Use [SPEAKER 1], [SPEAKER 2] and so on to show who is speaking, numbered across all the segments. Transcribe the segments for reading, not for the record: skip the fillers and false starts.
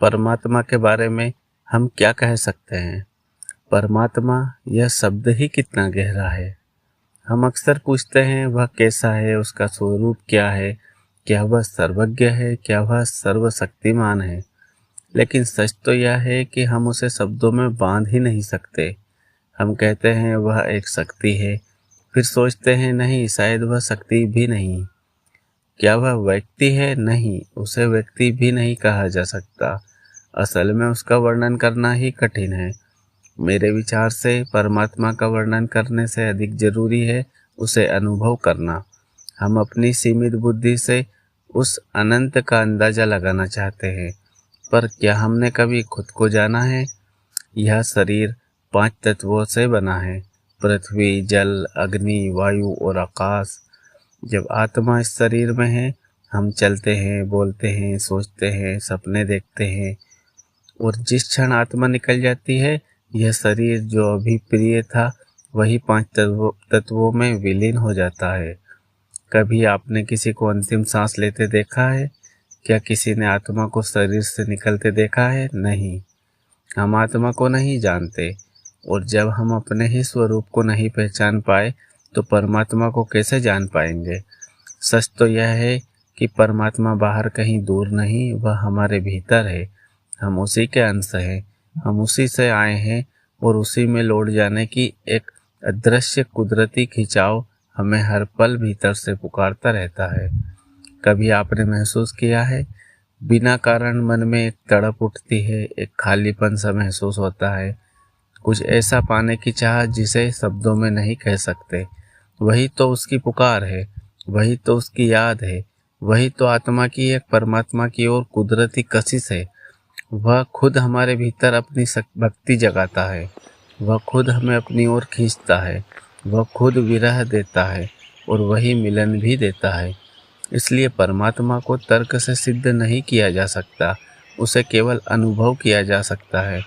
[SPEAKER 1] परमात्मा के बारे में हम क्या कह सकते हैं? परमात्मा यह शब्द ही कितना गहरा है। हम अक्सर पूछते हैं वह कैसा है, उसका स्वरूप क्या है, क्या वह सर्वज्ञ है, क्या वह सर्वशक्तिमान है। लेकिन सच तो यह है कि हम उसे शब्दों में बांध ही नहीं सकते। हम कहते हैं वह एक शक्ति है, फिर सोचते हैं नहीं, शायद वह शक्ति भी नहीं। क्या वह व्यक्ति है? नहीं, उसे व्यक्ति भी नहीं कहा जा सकता। असल में उसका वर्णन करना ही कठिन है। मेरे विचार से परमात्मा का वर्णन करने से अधिक जरूरी है उसे अनुभव करना। हम अपनी सीमित बुद्धि से उस अनंत का अंदाजा लगाना चाहते हैं, पर क्या हमने कभी खुद को जाना है? यह शरीर 5 तत्वों से बना है, पृथ्वी, जल, अग्नि, वायु और आकाश। जब आत्मा इस शरीर में है, हम चलते हैं, बोलते हैं, सोचते हैं, सपने देखते हैं, और जिस क्षण आत्मा निकल जाती है, यह शरीर जो अभी प्रिय था वही 5 तत्वों में विलीन हो जाता है। कभी आपने किसी को अंतिम सांस लेते देखा है? क्या किसी ने आत्मा को शरीर से निकलते देखा है? नहीं। हम आत्मा को नहीं जानते, और जब हम अपने ही स्वरूप को नहीं पहचान पाए तो परमात्मा को कैसे जान पाएंगे? सच तो यह है कि परमात्मा बाहर कहीं दूर नहीं, वह हमारे भीतर है। हम उसी के अंश हैं, हम उसी से आए हैं, और उसी में लौट जाने की एक अदृश्य कुदरती खिंचाव हमें हर पल भीतर से पुकारता रहता है। कभी आपने महसूस किया है, बिना कारण मन में एक तड़प उठती है, एक खालीपन सा महसूस होता है, कुछ ऐसा पाने की चाह जिसे शब्दों में नहीं कह सकते। वही तो उसकी पुकार है, वही तो उसकी याद है, वही तो आत्मा की एक परमात्मा की ओर कुदरती कशिश है। वह खुद हमारे भीतर अपनी भक्ति जगाता है, वह खुद हमें अपनी ओर खींचता है, वह खुद विरह देता है और वही मिलन भी देता है। इसलिए परमात्मा को तर्क से सिद्ध नहीं किया जा सकता, उसे केवल अनुभव किया जा सकता है।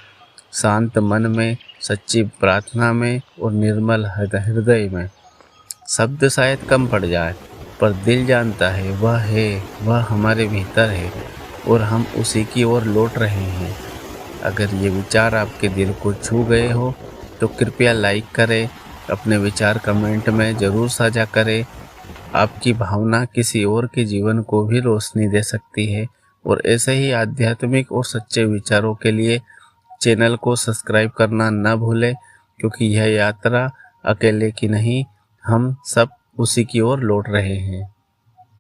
[SPEAKER 1] शांत मन में, सच्ची प्रार्थना में और निर्मल हृदय में। शब्द शायद कम पड़ जाए, पर दिल जानता है वह है, वह हमारे भीतर है और हम उसी की ओर लौट रहे हैं। अगर ये विचार आपके दिल को छू गए हो तो कृपया लाइक करें, अपने विचार कमेंट में ज़रूर साझा करें। आपकी भावना किसी और के जीवन को भी रोशनी दे सकती है, और ऐसे ही आध्यात्मिक और सच्चे विचारों के लिए चैनल को सब्सक्राइब करना न भूलें, क्योंकि यह यात्रा अकेले की नहीं, हम सब उसी की ओर लौट रहे हैं।